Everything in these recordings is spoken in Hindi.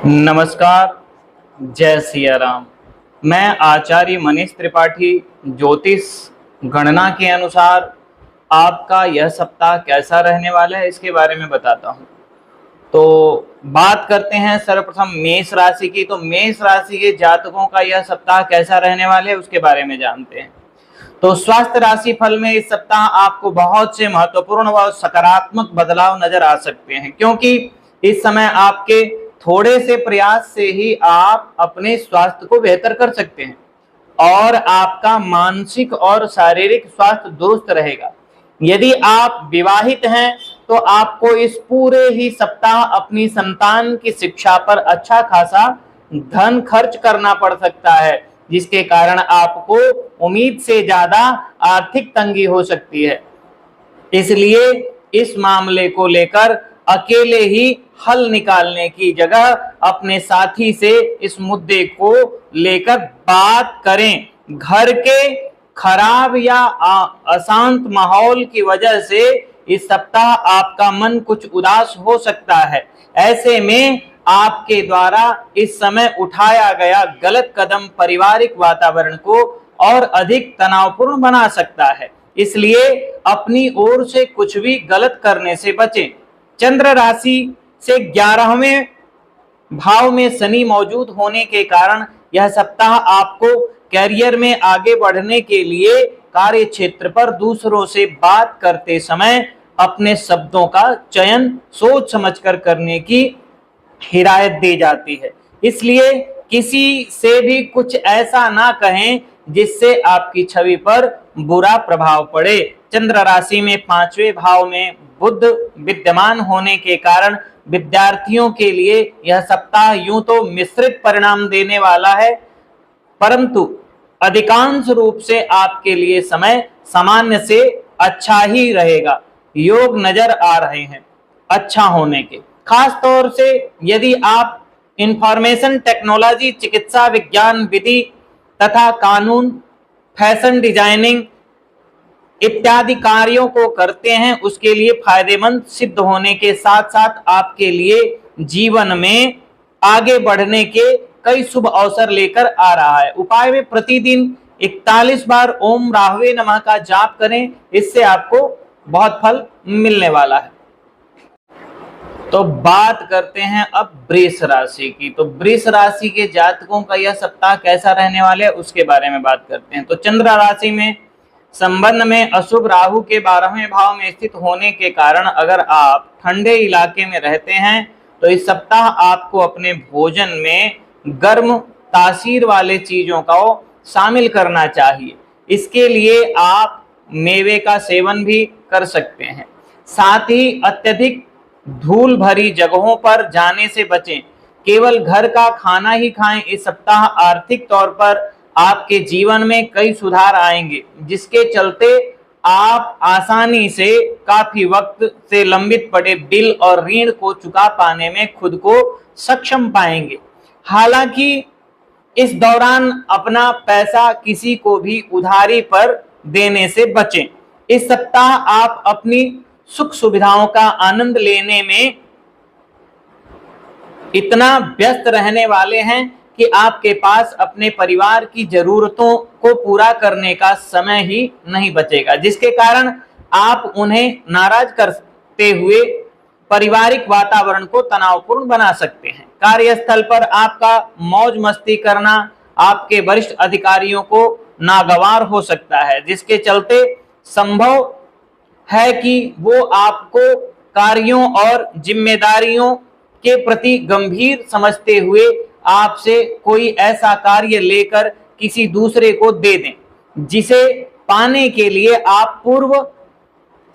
नमस्कार। जय सिया राम। मैं आचार्य मनीष त्रिपाठी ज्योतिष गणना के अनुसार आपका यह सप्ताह कैसा रहने वाला है इसके बारे में बताता हूं। तो बात करते हैं सर्वप्रथम मेष राशि की। तो मेष राशि के जातकों का यह सप्ताह कैसा रहने वाला है उसके बारे में जानते हैं। तो स्वास्थ्य राशि फल में इस सप्ताह आपको बहुत से महत्वपूर्ण व सकारात्मक बदलाव नजर आ सकते हैं, क्योंकि इस समय आपके थोड़े से प्रयास से ही आप अपने स्वास्थ्य को बेहतर कर सकते हैं और आपका मानसिक और शारीरिक स्वास्थ्य दुरुस्त रहेगा। यदि आप विवाहित हैं तो आपको इस पूरे ही सप्ताह अपनी संतान की शिक्षा पर अच्छा खासा धन खर्च करना पड़ सकता है, जिसके कारण आपको उम्मीद से ज्यादा आर्थिक तंगी हो सकती है। इसलिए इस मामले को लेकर अकेले ही हल निकालने की जगह अपने साथी से इस मुद्दे को लेकर बात करें। घर के खराब या अशांत माहौल की वजह से इस सप्ताह आपका मन कुछ उदास हो सकता है। ऐसे में आपके द्वारा इस समय उठाया गया गलत कदम पारिवारिक वातावरण को और अधिक तनावपूर्ण बना सकता है। इसलिए अपनी ओर से कुछ भी गलत करने से बचें। चंद्र राशि से 11वें भाव में शनि मौजूद होने के कारण यह सप्ताह आपको कैरियर में आगे बढ़ने के लिए कार्य क्षेत्र पर दूसरों से बात करते समय अपने शब्दों का चयन सोच समझकर करने की हिदायत दी जाती है। इसलिए किसी से भी कुछ ऐसा ना कहें जिससे आपकी छवि पर बुरा प्रभाव पड़े। चंद्र राशि में 5वें भाव में बुध विद्यमान होने के कारण विद्यार्थियों के लिए यह सप्ताह यूं तो मिश्रित परिणाम देने वाला है, परंतु अधिकांश रूप से आपके लिए समय सामान्य से अच्छा ही रहेगा। योग नजर आ रहे हैं अच्छा होने के। खास तौर से यदि आप इंफॉर्मेशन टेक्नोलॉजी, चिकित्सा विज्ञान, विधि तथा कानून, फैशन डिजाइनिंग इत्यादि कार्यों को करते हैं, उसके लिए फायदेमंद सिद्ध होने के साथ साथ आपके लिए जीवन में आगे बढ़ने के कई शुभ अवसर लेकर आ रहा है। उपाय में प्रतिदिन 41 बार ओम राहवे नमः का जाप करें, इससे आपको बहुत फल मिलने वाला है। तो बात करते हैं अब वृष राशि की। तो वृष राशि के जातकों का यह सप्ताह कैसा रहने वाला है उसके बारे में बात करते हैं। तो चंद्र राशि में संबंध में अशुभ राहु के 12वें भाव में स्थित होने के कारण अगर आप ठंडे इलाके में रहते हैं तो इस सप्ताह आपको अपने भोजन में गर्म तासीर वाले चीजों का शामिल करना चाहिए। इसके लिए आप मेवे का सेवन भी कर सकते हैं। साथ ही अत्यधिक धूल भरी जगहों पर जाने से बचें। केवल घर का खाना ही खाएं। इस सप्ताह आर्थिक तौर पर आपके जीवन में कई सुधार आएंगे, जिसके चलते आप आसानी से काफी वक्त से लंबित पड़े बिल और ऋण को चुका पाने में खुद को सक्षम पाएंगे। हालांकि इस दौरान अपना पैसा किसी को भी उधारी पर देने से बचें। इस सप्ताह आप अपनी सुख सुविधाओं का आनंद लेने में इतना व्यस्त रहने वाले हैं कि आपके पास अपने परिवार की जरूरतों को पूरा करने का समय ही नहीं बचेगा, जिसके कारण आप उन्हें नाराज करते हुए पारिवारिक वातावरण को तनावपूर्ण बना सकते हैं। कार्यस्थल पर आपका मौज मस्ती करना आपके वरिष्ठ अधिकारियों को नागवार हो सकता है, जिसके चलते संभव है कि वो आपको कार्यों और जिम्मेदारियों के प्रति गंभीर समझते हुए आपसे कोई ऐसा कार्य लेकर किसी दूसरे को दे दें, जिसे पाने के लिए आप पूर्व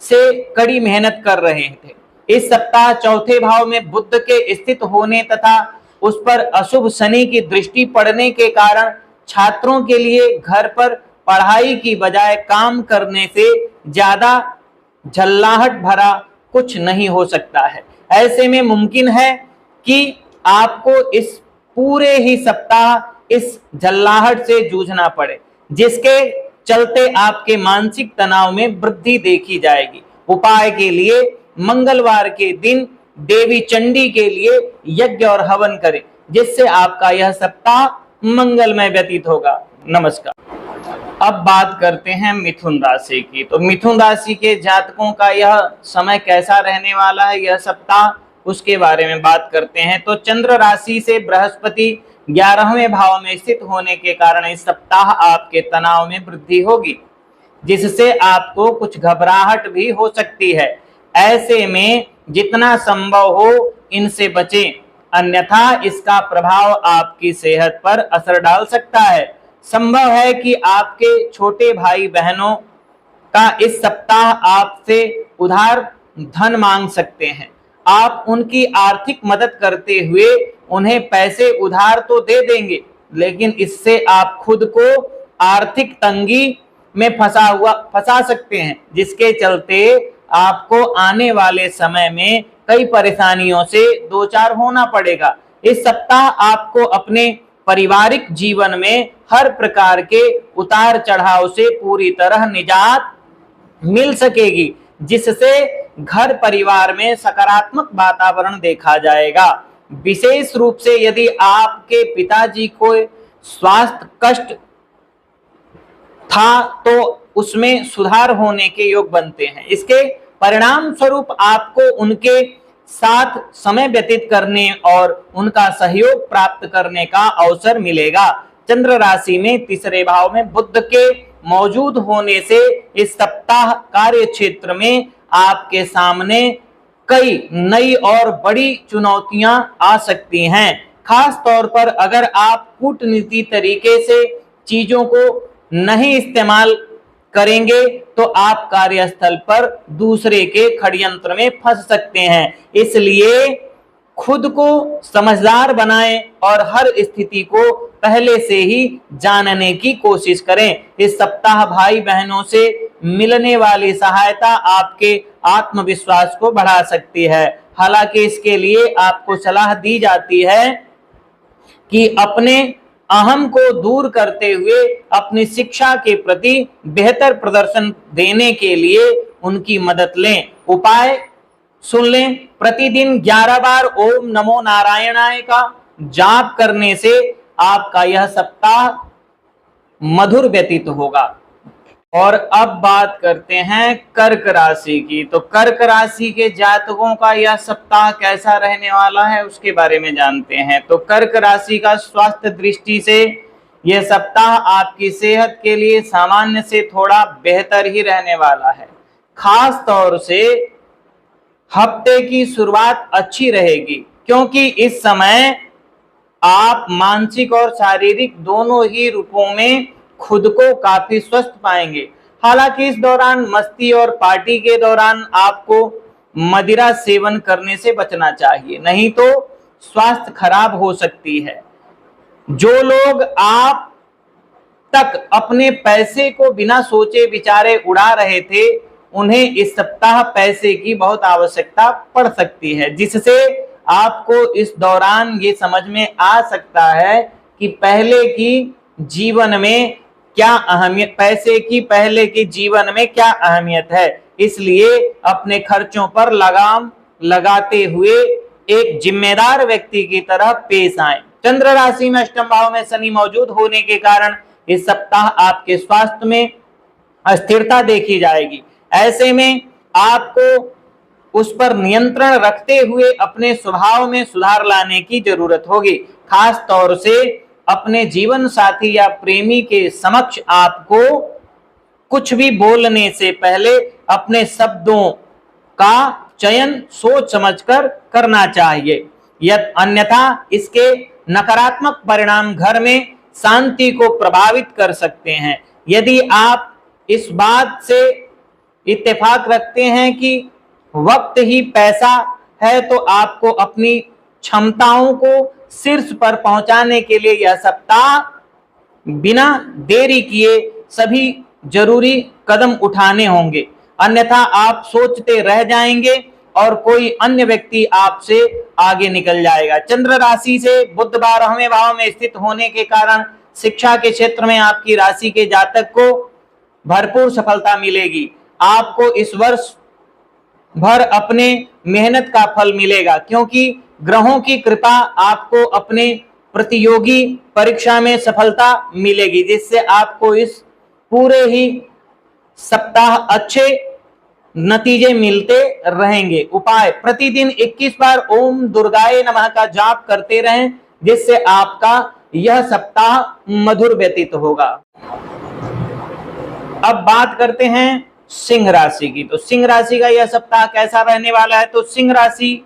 से कड़ी मेहनत कर रहे थे। इस सप्ताह चौथे भाव में बुध के स्थित होने तथा उस पर अशुभ शनि की दृष्टि पड़ने के कारण छात्रों के लिए घर पर पढ़ाई की बजाय काम करने से ज्यादा झल्लाहट भरा कुछ नहीं हो सकता है। ऐसे में मुमकिन है कि आपको इस पूरे ही सप्ताह इस झल्लाहट से जूझना पड़े, जिसके चलते आपके मानसिक तनाव में वृद्धि देखी जाएगी। उपाय के लिए मंगलवार के दिन देवी चंडी के लिए यज्ञ और हवन करें, जिससे आपका यह सप्ताह मंगलमय व्यतीत होगा। नमस्कार। अब बात करते हैं मिथुन राशि की। तो मिथुन राशि के जातकों का यह समय कैसा रहने वाला है, यह सप्ताह, उसके बारे में बात करते हैं। तो चंद्र राशि से बृहस्पति 11वें भाव में स्थित होने के कारण इस सप्ताह आपके तनाव में वृद्धि होगी, जिससे आपको कुछ घबराहट भी हो सकती है। ऐसे में जितना संभव हो इनसे बचें, अन्यथा इसका प्रभाव आपकी सेहत पर असर डाल सकता है। संभव है कि आपके छोटे भाई बहनों का इस सप्ताह आपसे उधार धन मांग सकते हैं। आप उनकी आर्थिक मदद करते हुए उन्हें पैसे उधार तो दे देंगे, लेकिन इससे आप खुद को आर्थिक तंगी में फंसा सकते हैं, जिसके चलते आपको आने वाले समय में कई परेशानियों से दो चार होना पड़ेगा। इस सप्ताह आपको अपने पारिवारिक जीवन में हर प्रकार के उतार चढ़ाव से पूरी तरह निजात मिल सकेगी, जिससे घर परिवार में सकारात्मक वातावरण देखा जाएगा। विशेष रूप से यदि आपके पिताजी को स्वास्थ्य कष्ट था तो उसमें सुधार होने के योग बनते हैं। इसके परिणाम स्वरूप आपको उनके साथ समय व्यतीत करने और उनका सहयोग प्राप्त करने का अवसर मिलेगा। चंद्र राशि में तीसरे भाव में बुध के मौजूद होने से इस सप्ताह कार्य क्षेत्र में आपके सामने कई नई और बड़ी चुनौतियां आ सकती हैं। खास तौर पर अगर आप कूटनीति तरीके से चीजों को नहीं इस्तेमाल करेंगे तो आप कार्यस्थल पर दूसरे के षड्यंत्र में फंस सकते हैं। इसलिए खुद को समझदार बनाएं और हर स्थिति को पहले से ही जानने की कोशिश करें। इस सप्ताह भाई बहनों से मिलने वाली सहायता आपके आत्मविश्वास को बढ़ा सकती है। हालांकि इसके लिए आपको सलाह दी जाती है कि अपने अहम को दूर करते हुए अपनी शिक्षा के प्रति बेहतर प्रदर्शन देने के लिए उनकी मदद लें। उपाय सुन लें। प्रतिदिन 11 बार ओम नमो नारायणाय का जाप करने से आपका यह सप्ताह मधुर व्यतीत होगा। और अब बात करते हैं कर्क राशि की। तो कर्क राशि के जातकों का यह सप्ताह कैसा रहने वाला है, उसके बारे में जानते हैं। तो कर्क राशि का स्वास्थ्य दृष्टि से यह सप्ताह आपकी सेहत के लिए सामान्य से थोड़ा बेहतर ही रहने वाला है। खास तौर से हफ्ते की शुरुआत अच्छी रहेगी, क्योंकि इस समय आप मानसिक और शारीरिक दोनों ही रूपों में खुद को काफी स्वस्थ पाएंगे। हालांकि इस दौरान मस्ती और पार्टी के दौरान आपको मदिरा सेवन करने से बचना चाहिए, नहीं तो स्वास्थ्य खराब हो सकती है। जो लोग आप तक अपने पैसे को बिना सोचे विचारे उड़ा रहे थे, उन्हें इस सप्ताह पैसे की बहुत आवश्यकता पड़ सकती है, जिससे आपको इस दौरान ये समझ में आ सकता है कि पहले की जीवन में क्या अहमियत, पैसे की पहले के जीवन में क्या अहमियत है। इसलिए अपने खर्चों पर लगाम लगाते हुए एक जिम्मेदार व्यक्ति की तरह पेश आएं। चंद्र राशि में अष्टम भाव में शनि मौजूद होने के कारण इस सप्ताह आपके स्वास्थ्य में अस्थिरता देखी जाएगी। ऐसे में आपको उस पर नियंत्रण रखते हुए अपने स्वभाव में सुधार लाने की जरूरत होगी। खास तौर से अपने जीवन साथी या प्रेमी के समक्ष आपको कुछ भी बोलने से पहले अपने शब्दों का चयन सोच समझकर करना चाहिए, अन्यथा इसके नकारात्मक परिणाम घर में शांति को प्रभावित कर सकते हैं। यदि आप इस बात से इत्तेफाक रखते हैं कि वक्त ही पैसा है, तो आपको अपनी क्षमताओं को शीर्ष पर पहुंचाने के लिए यह सप्ताह बिना देरी किए सभी जरूरी कदम उठाने होंगे, अन्यथा आप सोचते रह जाएंगे और कोई अन्य व्यक्ति आपसे आगे निकल जाएगा। चंद्र राशि से बुध 12वें भाव में स्थित होने के कारण शिक्षा के क्षेत्र में आपकी राशि के जातक को भरपूर सफलता मिलेगी। आपको इस वर्ष भर अपने मेहनत का फल मिलेगा, क्योंकि ग्रहों की कृपा आपको अपने प्रतियोगी परीक्षा में सफलता मिलेगी, जिससे आपको इस पूरे ही सप्ताह अच्छे नतीजे मिलते रहेंगे। उपाय, प्रतिदिन 21 बार ओम दुर्गाय नमः का जाप करते रहें, जिससे आपका यह सप्ताह मधुर व्यतीत होगा। अब बात करते हैं सिंह राशि की। तो सिंह राशि का यह सप्ताह कैसा रहने वाला है? तो सिंह राशि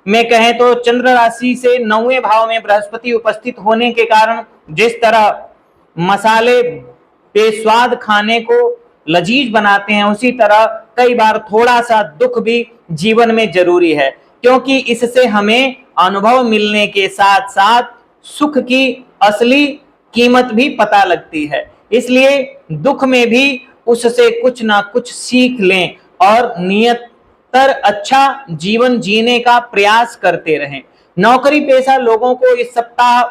में कहें तो चंद्र राशि से 9वें भाव में बृहस्पति उपस्थित होने के कारण जिस तरह मसाले बेस्वाद खाने को लजीज बनाते हैं, उसी तरह कई बार थोड़ा सा दुख भी जीवन में जरूरी है, क्योंकि इससे हमें अनुभव मिलने के साथ साथ सुख की असली कीमत भी पता लगती है। इसलिए दुख में भी उससे कुछ ना कुछ सीख लें और नियतर अच्छा जीवन जीने का प्रयास करते रहें। नौकरी पेशा लोगों को इस सप्ताह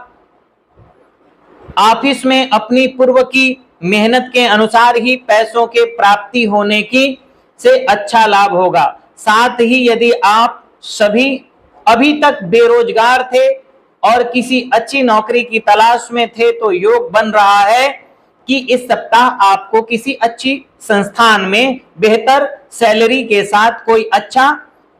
ऑफिस में अपनी पूर्व की मेहनत के अनुसार ही पैसों के प्राप्ति होने की से अच्छा लाभ होगा। साथ ही यदि आप सभी अभी तक बेरोजगार थे और किसी अच्छी नौकरी की तलाश में थे, तो योग बन रहा है कि इस सप्ताह आपको किसी अच्छी संस्थान में बेहतर सैलरी के साथ कोई अच्छा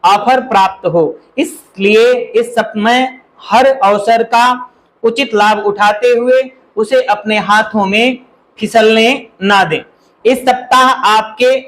ऑफर प्राप्त हो। इसलिए इस समय हर अवसर का उचित लाभ उठाते हुए उसे अपने हाथों में फिसलने ना दें। इस सप्ताह आपके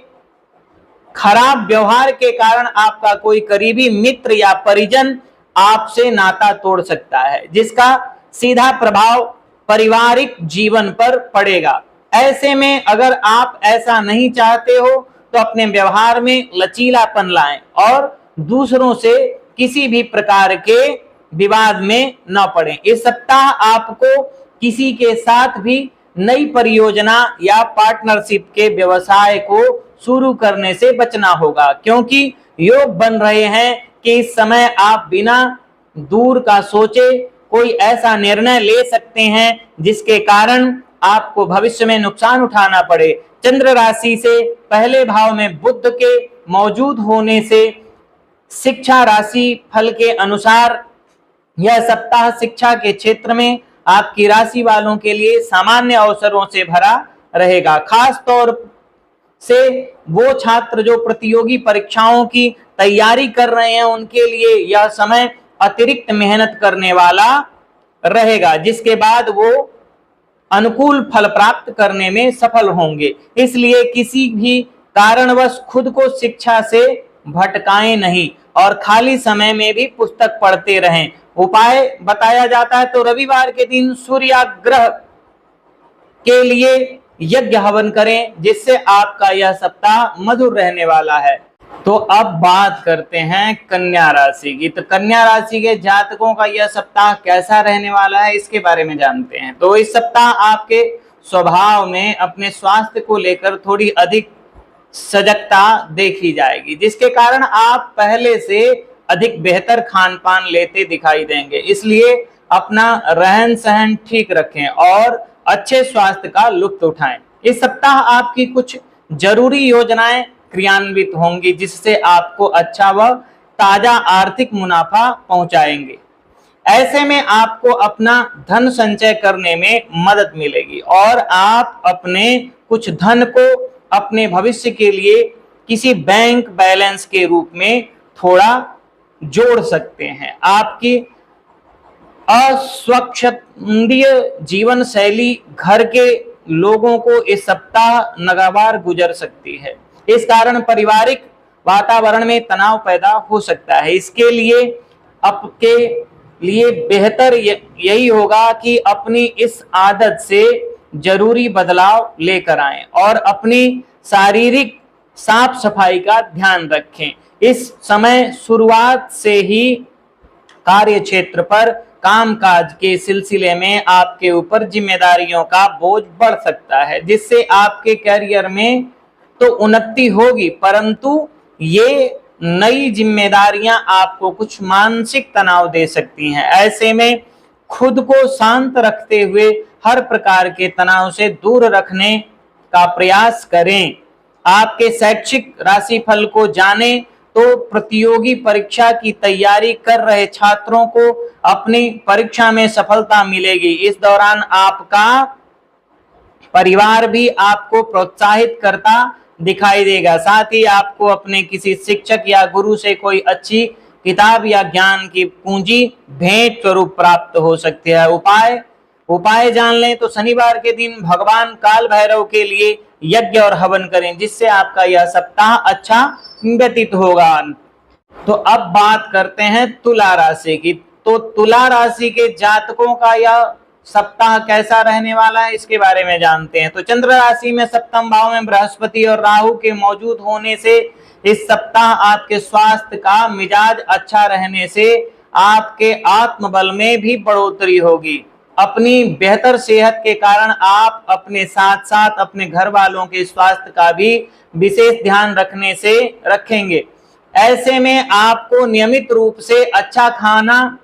खराब व्यवहार के कारण आपका कोई करीबी मित्र या परिजन आपसे नाता तोड़ सकता है, जिसका सीधा प्रभाव पारिवारिक जीवन पर पड़ेगा। ऐसे में अगर आप ऐसा नहीं चाहते हो तो अपने व्यवहार में लचीलापन लाएं और दूसरों से किसी भी प्रकार के विवाद में न पड़ें। इस सप्ताह आपको किसी के साथ भी नई परियोजना या पार्टनरशिप के व्यवसाय को शुरू करने से बचना होगा, क्योंकि योग बन रहे हैं कि इस समय आप बिना दूर का सोचे कोई ऐसा निर्णय ले सकते हैं जिसके कारण आपको भविष्य में नुकसान उठाना पड़े। चंद्र राशि से पहले भाव में बुध के मौजूद होने से शिक्षा राशि फल के अनुसार यह सप्ताह शिक्षा के क्षेत्र में आपकी राशि वालों के लिए सामान्य अवसरों से भरा रहेगा। खास तौर से वो छात्र जो प्रतियोगी परीक्षाओं की तैयारी कर रहे हैं, उनके लिए यह समय अतिरिक्त मेहनत करने वाला रहेगा, जिसके बाद वो अनुकूल फल प्राप्त करने में सफल होंगे। इसलिए किसी भी कारणवश खुद को शिक्षा से भटकाएं नहीं और खाली समय में भी पुस्तक पढ़ते रहें। उपाय बताया जाता है तो रविवार के दिन सूर्याग्रह के लिए यज्ञ हवन करें, जिससे आपका यह सप्ताह मधुर रहने वाला है। तो अब बात करते हैं कन्या राशि की। तो कन्या राशि के जातकों का यह सप्ताह कैसा रहने वाला है, इसके बारे में जानते हैं। तो इस सप्ताह आपके स्वभाव में अपने स्वास्थ्य को लेकर थोड़ी अधिक सजगता देखी जाएगी, जिसके कारण आप पहले से अधिक बेहतर खान पान लेते दिखाई देंगे। इसलिए अपना रहन सहन ठीक रखें और अच्छे स्वास्थ्य का लुत्फ उठाएं। इस सप्ताह आपकी कुछ जरूरी योजनाएं क्रियान्वित होंगी, जिससे आपको अच्छा व ताजा आर्थिक मुनाफा पहुंचाएंगे। ऐसे में आपको अपना धन संचय करने में मदद मिलेगी और आप अपने कुछ धन को अपने भविष्य के लिए किसी बैंक बैलेंस के रूप में थोड़ा जोड़ सकते हैं। आपकी अस्वच्छंदीय जीवन शैली घर के लोगों को इस सप्ताह नागवार गुजर सकती है। इस कारण पारिवारिक वातावरण में तनाव पैदा हो सकता है। इसके लिए आपके लिए बेहतर यही होगा कि अपनी इस आदत से जरूरी बदलाव लेकर आएं और अपनी शारीरिक साफ सफाई का ध्यान रखें। इस समय शुरुआत से ही कार्य क्षेत्र पर कामकाज के सिलसिले में आपके ऊपर जिम्मेदारियों का बोझ बढ़ सकता है, जिससे आपके करियर में तो उन्नति होगी, परंतु ये नई जिम्मेदारियां आपको कुछ मानसिक तनाव दे सकती हैं। ऐसे में खुद को शांत रखते हुए हर प्रकार के तनाव से दूर रखने का प्रयास करें। आपके शैक्षिक राशिफल को जानें तो प्रतियोगी परीक्षा की तैयारी कर रहे छात्रों को अपनी परीक्षा में सफलता मिलेगी। इस दौरान आपका परिवार भी आपको प्रोत्साहित करता दिखाई देगा। साथ ही आपको अपने किसी शिक्षक या गुरु से कोई अच्छी किताब या ज्ञान की पूंजी भेंट स्वरूप प्राप्त हो सकती है। उपाय जान लें तो शनिवार के दिन भगवान काल भैरव के लिए यज्ञ और हवन करें, जिससे आपका यह सप्ताह अच्छा व्यतीत होगा। तो अब बात करते हैं तुला राशि की। तो तुला राशि के जातकों का यह सप्ताह कैसा रहने वाला है, इसके बारे में जानते हैं। तो चंद्र राशि में सप्तम भाव में बृहस्पति और राहु के मौजूद होने से इस सप्ताह आपके स्वास्थ्य का मिजाज अच्छा रहने से आपके आत्मबल में भी बढ़ोतरी होगी। अपनी बेहतर सेहत के कारण आप अपने साथ साथ अपने घर वालों के स्वास्थ्य का भी विशेष ध्यान रखेंगे। ऐसे में आपको नियमित रूप से अच्छा खाना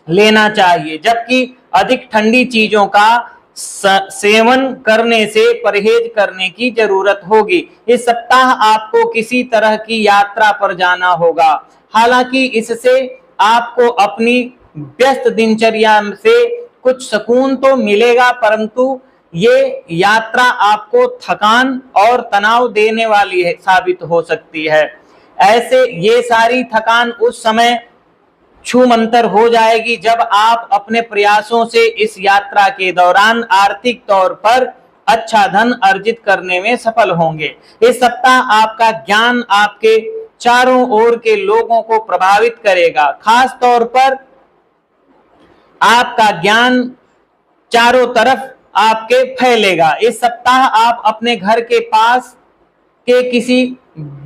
लेना चाहिए, जबकि अधिक ठंडी चीजों का सेवन करने से परहेज करने की जरूरत होगी। इस सप्ताह आपको किसी तरह की यात्रा पर जाना होगा। हालांकि इससे आपको अपनी व्यस्त दिनचर्या से कुछ सुकून तो मिलेगा, परंतु ये यात्रा आपको थकान और तनाव देने वाली साबित हो सकती है। ऐसे ये सारी थकान उस समय छूमंतर हो जाएगी जब आप अपने प्रयासों से इस यात्रा के दौरान आर्थिक तौर पर अच्छा धन अर्जित करने में सफल होंगे। इस सप्ताह आपका ज्ञान आपके चारों ओर के लोगों को प्रभावित करेगा। खास तौर पर आपका ज्ञान चारों तरफ आपके फैलेगा। इस सप्ताह आप अपने घर के पास के किसी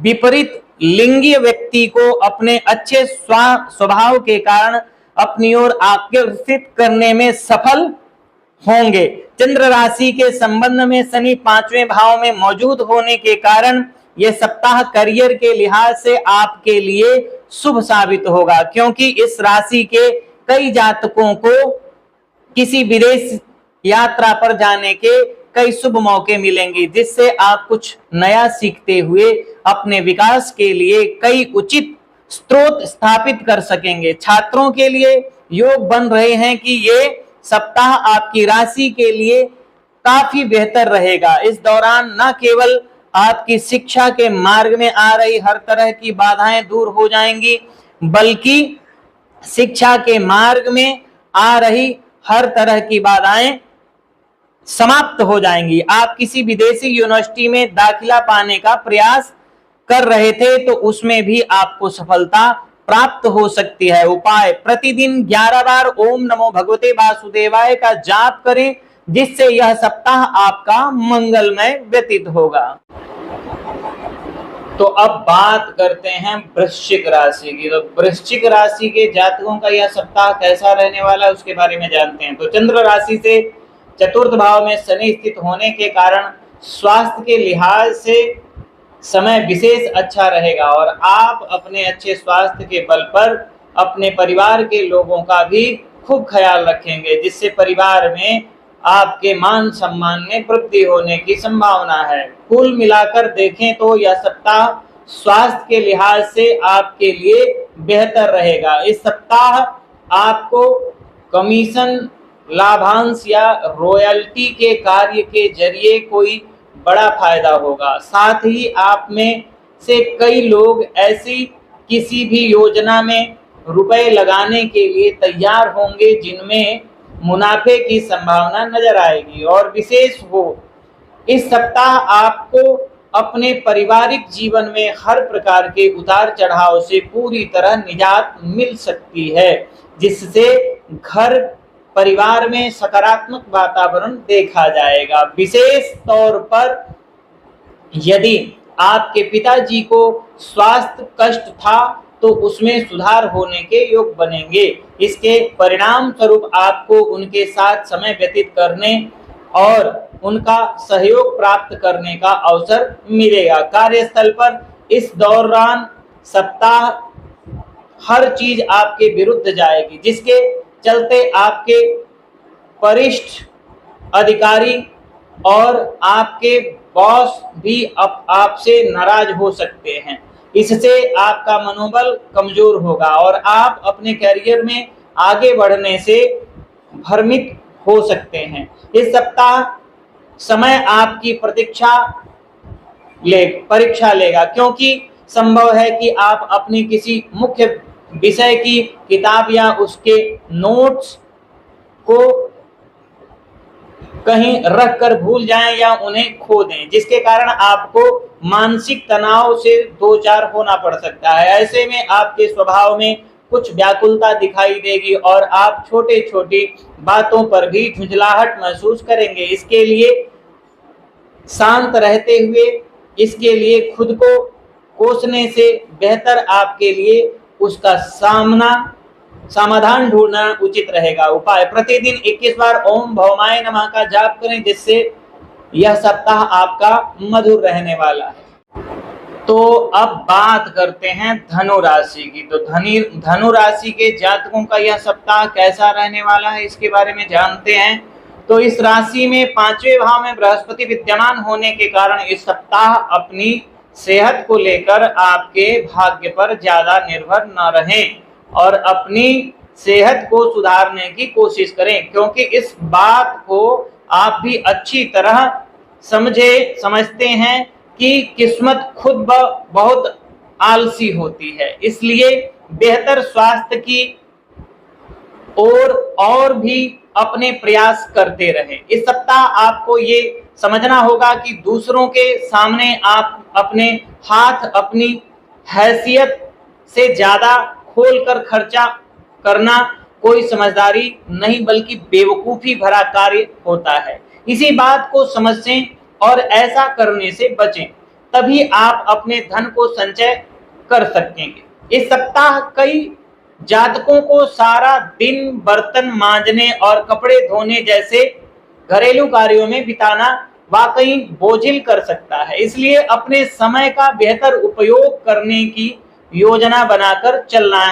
विपरीत लिंगीय व्यक्ति को अपने अच्छे स्वभाव के कारण अपनी ओर आकर्षित करने में सफल होंगे। चंद्र राशि के संबंध में शनि 5वें भाव में मौजूद होने के कारण यह सप्ताह करियर के लिहाज से आपके लिए शुभ साबित होगा, क्योंकि इस राशि के कई जातकों को किसी विदेश यात्रा पर जाने के कई शुभ मौके मिलेंगे, जिससे आप कुछ नया सीखते हुए अपने विकास के लिए कई उचित स्रोत स्थापित कर सकेंगे। छात्रों के लिए योग बन रहे हैं कि ये सप्ताह आपकी राशि के लिए काफी बेहतर रहेगा। इस दौरान न केवल आपकी शिक्षा के मार्ग में आ रही हर तरह की बाधाएं दूर हो जाएंगी, बल्कि शिक्षा के मार्ग में आ रही हर तरह की बाधाएं समाप्त हो जाएंगी। आप किसी विदेशी यूनिवर्सिटी में दाखिला पाने का प्रयास कर रहे थे तो उसमें भी आपको सफलता प्राप्त हो सकती है। उपाय, प्रतिदिन 11 बार ओम नमो भगवते वासुदेवाय का जाप करें, जिससे यह सप्ताह आपका मंगलमय व्यतीत होगा। तो अब बात करते हैं वृश्चिक राशि की। तो वृश्चिक राशि के जातकों का यह सप्ताह कैसा रहने वाला है उसके बारे में जानते हैं। तो चंद्र राशि से चतुर्थ भाव में शनि स्थित होने के कारण स्वास्थ्य के लिहाज से समय विशेष अच्छा रहेगा और आप अपने अच्छे स्वास्थ्य के बल पर अपने परिवार के लोगों का भी खूब ख्याल रखेंगे, जिससे परिवार में आपके मान सम्मान में वृद्धि होने की संभावना है। कुल मिलाकर देखें तो यह सप्ताह स्वास्थ्य के लिहाज से आपके लिए बेहतर रहेगा। इस सप्ताह आपको कमीशन, लाभांश या रॉयल्टी के कार्य के जरिए कोई बड़ा फायदा होगा। साथ ही आप में से कई लोग ऐसी किसी भी योजना में रुपए लगाने के लिए तैयार होंगे जिनमें मुनाफे की संभावना नजर आएगी। और विशेष हो, इस सप्ताह आपको अपने पारिवारिक जीवन में हर प्रकार के उतार चढ़ाव से पूरी तरह निजात मिल सकती है, जिससे घर परिवार में सकारात्मक वातावरण देखा जाएगा। विशेष तौर पर यदि आपके पिताजी को स्वास्थ्य कष्ट था तो उसमें सुधार होने के योग बनेंगे। इसके परिणाम स्वरूप आपको उनके साथ समय व्यतीत करने और उनका सहयोग प्राप्त करने का अवसर मिलेगा। कार्यस्थल पर इस दौरान सप्ताह हर चीज आपके विरुद्ध जाएगी, जिसके चलते आपके वरिष्ठ अधिकारी और आपके बॉस भी आपसे नाराज हो सकते हैं। इससे आपका मनोबल कमजोर होगा और आप अपने करियर में आगे बढ़ने से भ्रमित हो सकते हैं। इस सप्ताह समय आपकी परीक्षा लेगा, क्योंकि संभव है कि आप अपनी किसी मुख्य विषय की किताब या उसके नोट्स को कहीं रख कर भूल जाएं या उन्हें खो दें, जिसके कारण आपको मानसिक तनाव से दो चार होना पड़ सकता है। ऐसे में आपके स्वभाव में कुछ व्याकुलता दिखाई देगी और आप छोटे छोटी बातों पर भी झुंझलाहट महसूस करेंगे। इसके लिए शांत रहते हुए इसके लिए खुद को कोसने से बेहतर आपके लिए उसका समाधान ढूंढना उचित रहेगा। उपाय: प्रतिदिन 21 बार ओम भौमाय नमः का जाप करें, जिससे यह सप्ताह आपका मधुर रहने वाला है। तो अब बात करते हैं धनु राशि की। तो धनु राशि के जातकों का यह सप्ताह कैसा रहने वाला है, इसके बारे में जानते हैं। तो इस राशि में 5वें भाव में बृहस्पति विद्यमान होने के कारण इस सप्ताह अपनी सेहत को लेकर आपके भाग्य पर ज्यादा निर्भर न रहें और अपनी सेहत को सुधारने की कोशिश करें, क्योंकि इस बात को आप भी अच्छी तरह समझते हैं कि किस्मत खुद बहुत आलसी होती है। इसलिए बेहतर स्वास्थ्य की और भी अपने प्रयास करते रहें। इस सप्ताह आपको ये समझना होगा कि दूसरों के सामने आप अपने हाथ अपनी हैसियत से ज्यादा खोलकर खर्चा करना कोई समझदारी नहीं बल्कि बेवकूफी भरा कार्य होता है। इसी बात को समझें और ऐसा करने से बचें, तभी आप अपने धन को संचय कर सकेंगे। इस सप्ताह कई जातकों को सारा दिन बर्तन मांजने और कपड़े धोने जैसे घरेलू कार्यों में बिताना वाकई बोझिल कर सकता है। इसलिए अपने समय का बेहतर उपयोग करने की योजना बनाकर चलना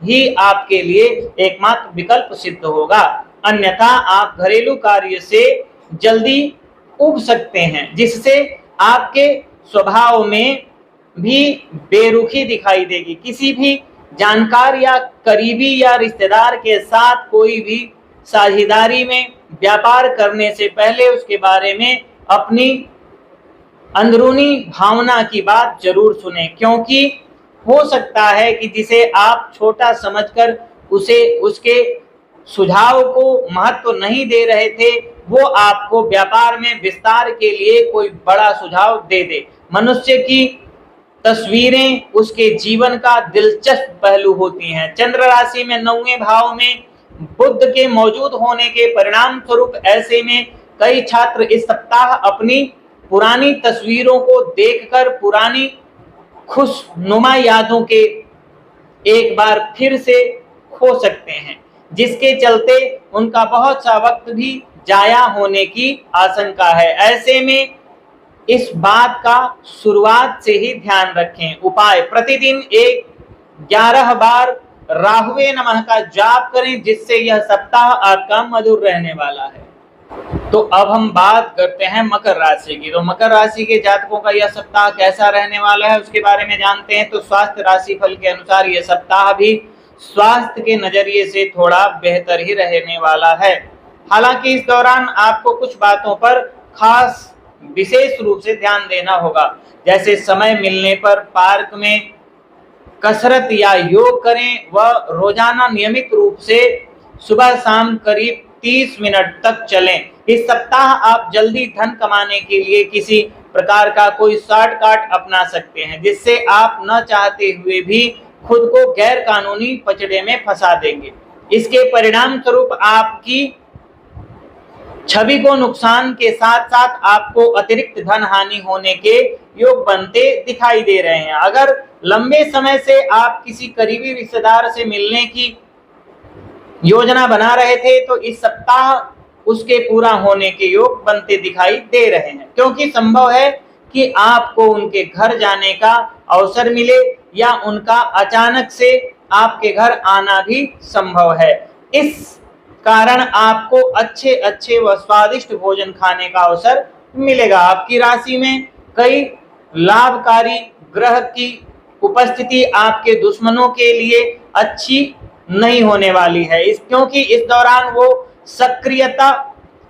ही आपके लिए एकमात्र विकल्प सिद्ध होगा, अन्यथा आप घरेलू कार्य से जल्दी उब सकते हैं, जिससे आपके स्वभाव में भी बेरुखी दिखाई देगी। किसी भी जानकार या करीबी या रिश्तेदार के साथ कोई भी साझेदारी में व्यापार करने से पहले उसके बारे में अपनी अंदरूनी भावना की बात जरूर सुनें, क्योंकि हो सकता है कि जिसे आप छोटा समझकर उसके सुझाव को महत्व नहीं दे रहे थे, वो आपको व्यापार में विस्तार के लिए कोई बड़ा सुझाव दे दे। मनुष्य की तस्वीरें उसके जीवन का दिलचस्प पहलू होती हैं। चंद्र राशि में 9वें भाव में बुध के मौजूद होने के परिणाम स्वरूप ऐसे में कई छात्र इस सप्ताह अपनी पुरानी तस्वीरों को देखकर पुरानी खुशनुमा यादों के एक बार फिर से खो सकते हैं, जिसके चलते उनका बहुत सा वक्त भी जाया होने की आशंका है। ऐसे में इस बात का शुरुआत से ही ध्यान रखें। उपाय: प्रतिदिन 11 बार राहुवे नमः का जाप करें, जिससे यह सप्ताह आपका मधुर रहने वाला है। तो अब हम बात करते हैं मकर राशि की। तो मकर राशि के जातकों का यह सप्ताह कैसा रहने वाला है, उसके बारे में जानते हैं। तो स्वास्थ्य राशि फल के अनुसार यह सप्ताह भी स्वास्थ्य के नजरिए से थोड़ा बेहतर ही रहने वाला है। हालांकि इस दौरान आपको कुछ बातों पर खास विशेष रूप से ध्यान देना होगा, जैसे समय मिलने पर पार्क में कसरत या योग करें व रोजाना नियमित रूप से सुबह शाम करीब 30 मिनट तक चलें। इस सप्ताह आप जल्दी धन कमाने के लिए किसी प्रकार का कोई शॉर्टकट अपना सकते हैं, जिससे आप न चाहते हुए भी खुद को गैर कानूनी पचड़े में फंसा देंगे। इसके परिणाम स्वरूप आपकी छवि को नुकसान के साथ साथ आपको अतिरिक्त धन हानि होने के योग बनते दिखाई दे रहे हैं। अगर लंबे समय से आप किसी करीबी रिश्तेदार से मिलने की योजना बना रहे थे, तो इस सप्ताह उसके पूरा होने के योग बनते दिखाई दे रहे हैं, क्योंकि संभव है कि आपको उनके घर जाने का अवसर मिले या उनका अचानक से आपके घर आना भी संभव है। इस कारण आपको अच्छे व स्वादिष्ट भोजन खाने का अवसर मिलेगा। आपकी राशि में कई लाभकारी ग्रह की उपस्थिति आपके दुश्मनों के लिए अच्छी नहीं होने वाली है, क्योंकि इस दौरान वो सक्रियता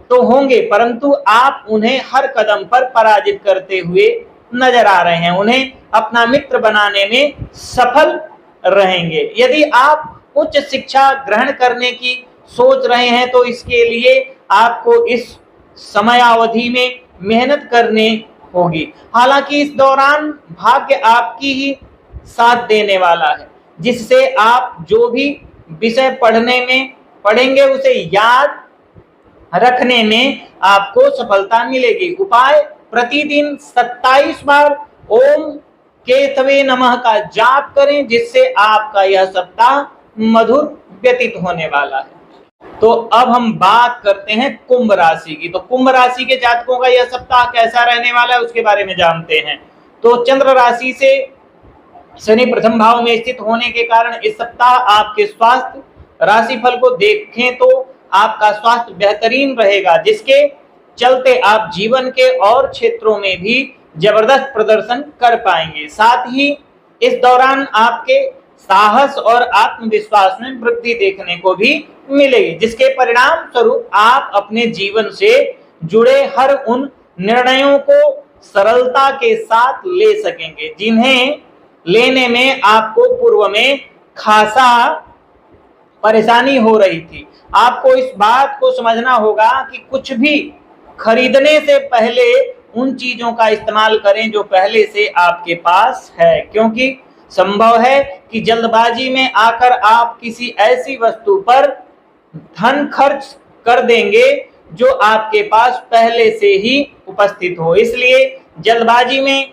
तो होंगे परंतु आप उन्हें हर कदम पर पराजित करते हुए नजर आ रहे हैं, उन्हें अपना मित्र बनाने में सफल रहेंगे। यदि आप उच्च शिक्षा ग्रहण करने की सोच रहे हैं तो इसके लिए आपको इस समयावधि में मेहनत करनी होगी। हालांकि इस दौरान भाग्य आपकी ही साथ देने वाला है, जिससे आप जो भी विषय पढ़ेंगे उसे याद रखने में आपको सफलता मिलेगी। उपाय: प्रतिदिन 27 बार ओम केतवे नमः का जाप करें, जिससे आपका यह सप्ताह मधुर व्यतीत होने वाला है। तो अब हम बात करते हैं कुंभ राशि की। तो कुंभ राशि के जातकों का यह सप्ताह कैसा रहने वाला है उसके बारे में जानते हैं। तो चंद्र राशि से शनि प्रथम भाव में स्थित होने के कारण इस सप्ताह आपके स्वास्थ्य राशिफल को देखें तो आपका स्वास्थ्य बेहतरीन रहेगा, जिसके चलते आप जीवन के और क्षेत्रों में भी जबरदस्त प्रदर्शन कर पाएंगे। साथ ही इस दौरान आपके साहस और आत्मविश्वास में वृद्धि देखने को भी मिलेगी, जिसके परिणाम स्वरूप आप अपने जीवन से जुड़े हर उन निर्णयों को सरलता के साथ ले सकेंगे जिन्हें लेने में आपको पूर्व में खासा परेशानी हो रही थी। आपको इस बात को समझना होगा कि कुछ भी खरीदने से पहले उन चीजों का इस्तेमाल करें जो पहले से आपके पास है, क्योंकि संभव है कि जल्दबाजी में आकर आप किसी ऐसी वस्तु पर धन खर्च कर देंगे जो आपके पास पहले से ही उपस्थित हो। इसलिए जल्दबाजी में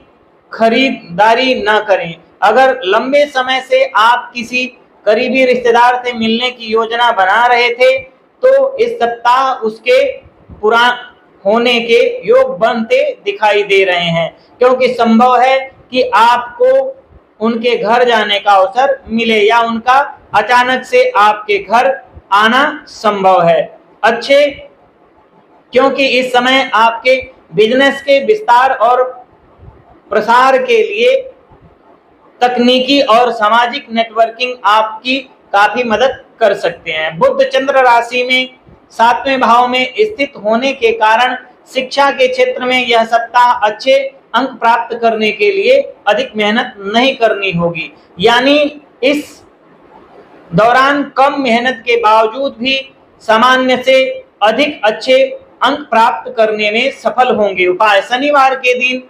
खरीदारी ना करें। अगर लंबे समय से आप किसी करीबी रिश्तेदार से मिलने की योजना बना रहे थे तो इस सप्ताह उसके पूरा होने के योग बनते दिखाई दे रहे हैं, क्योंकि संभव है कि आपको उनके घर जाने का अवसर मिले या उनका अचानक से आपके घर आना संभव है। अच्छे, क्योंकि इस समय आपके बिजनेस के विस्तार और प्रसार के लिए तकनीकी और सामाजिक नेटवर्किंग आपकी काफी मदद कर सकते हैं। बुध चंद्र राशि में 7वें भाव में स्थित होने के कारण शिक्षा के क्षेत्र में यह सप्ताह अच्छे अंक प्राप्त करने के लिए अधिक मेहनत नहीं करनी होगी, यानी इस दौरान कम मेहनत के बावजूद भी सामान्य से अधिक अच्छे अंक प्राप्त करने में सफल होंगे। उपाय: शनिवार के दिन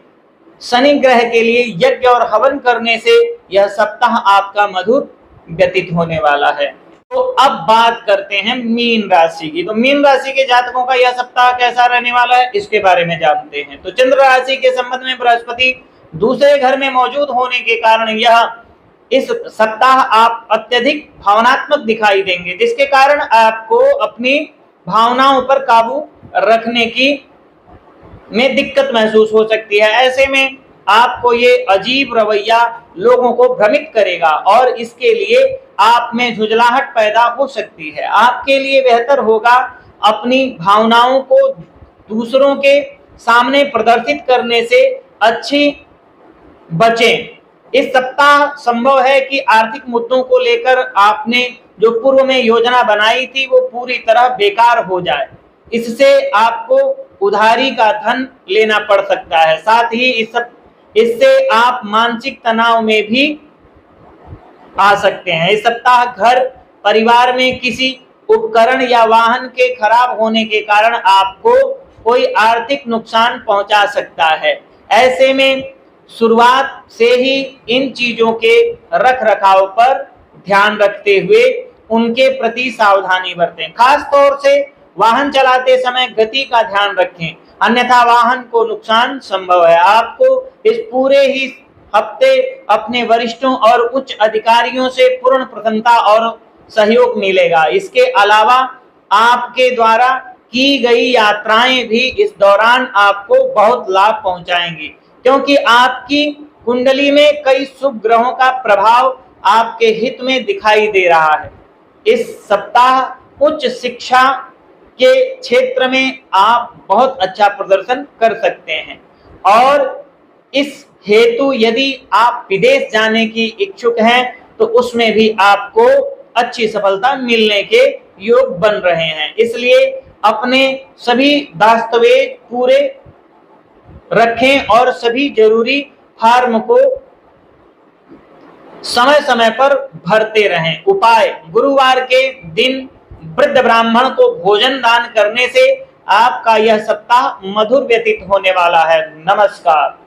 शनि ग्रह के लिए यज्ञ और हवन करने से यह सप्ताह आपका मधुर व्यतीत होने वाला है। तो अब बात करते हैं मीन राशि की। तो मीन राशि के जातकों का यह सप्ताह कैसा रहने वाला है इसके बारे में जानते हैं। तो चंद्र राशि के संबंध में बृहस्पति दूसरे घर में मौजूद होने के कारण यह इस सप्ताह आप अत्यधिक भावनात्मक दिखाई देंगे, जिसके कारण आपको अपनी भावनाओं पर काबू रखने की में दिक्कत महसूस हो सकती है। ऐसे में आपको ये अजीब रवैया लोगों को भ्रमित करेगा और इसके लिए आप में झुंझलाहट पैदा हो सकती है। आपके लिए बेहतर होगा अपनी भावनाओं को दूसरों के सामने प्रदर्शित करने से अच्छी बचें। इस सप्ताह संभव है कि आर्थिक मुद्दों को लेकर आपने जो पूर्व में योजना बनाई थी वो पूरी तरह बेकार हो जाए, इससे आपको उधारी का धन लेना पड़ सकता है। साथ ही इससे आप मानसिक तनाव में भी आ सकते हैं। इस सप्ताह घर परिवार में किसी उपकरण या वाहन के खराब होने के कारण आपको कोई आर्थिक नुकसान पहुंचा सकता है। ऐसे में शुरुआत से ही इन चीजों के रख रखाव पर ध्यान रखते हुए उनके प्रति सावधानी बरतें। खास तौर से वाहन चलाते समय गति का ध्यान रखें, अन्यथा वाहन को नुकसान संभव है। आपको इस पूरे ही हफ्ते अपने वरिष्ठों और उच्च अधिकारियों से पूर्ण प्रसन्नता और सहयोग मिलेगा। इसके अलावा आपके द्वारा की गई यात्राएं भी इस दौरान आपको बहुत लाभ पहुंचाएंगी, क्योंकि आपकी कुंडली में कई शुभ ग्रहों का प्रभाव आपके हित में दिखाई दे रहा है। इस सप्ताह उच्च शिक्षा के क्षेत्र में आप बहुत अच्छा प्रदर्शन कर सकते हैं और इस हेतु यदि आप विदेश जाने की इच्छुक हैं तो उसमें भी आपको अच्छी सफलता मिलने के योग बन रहे हैं। इसलिए अपने सभी दस्तावेज पूरे रखें और सभी जरूरी फॉर्म को समय समय पर भरते रहें। उपाय: गुरुवार के दिन वृद्ध ब्राह्मण को भोजन दान करने से आपका यह सप्ताह मधुर व्यतीत होने वाला है। नमस्कार।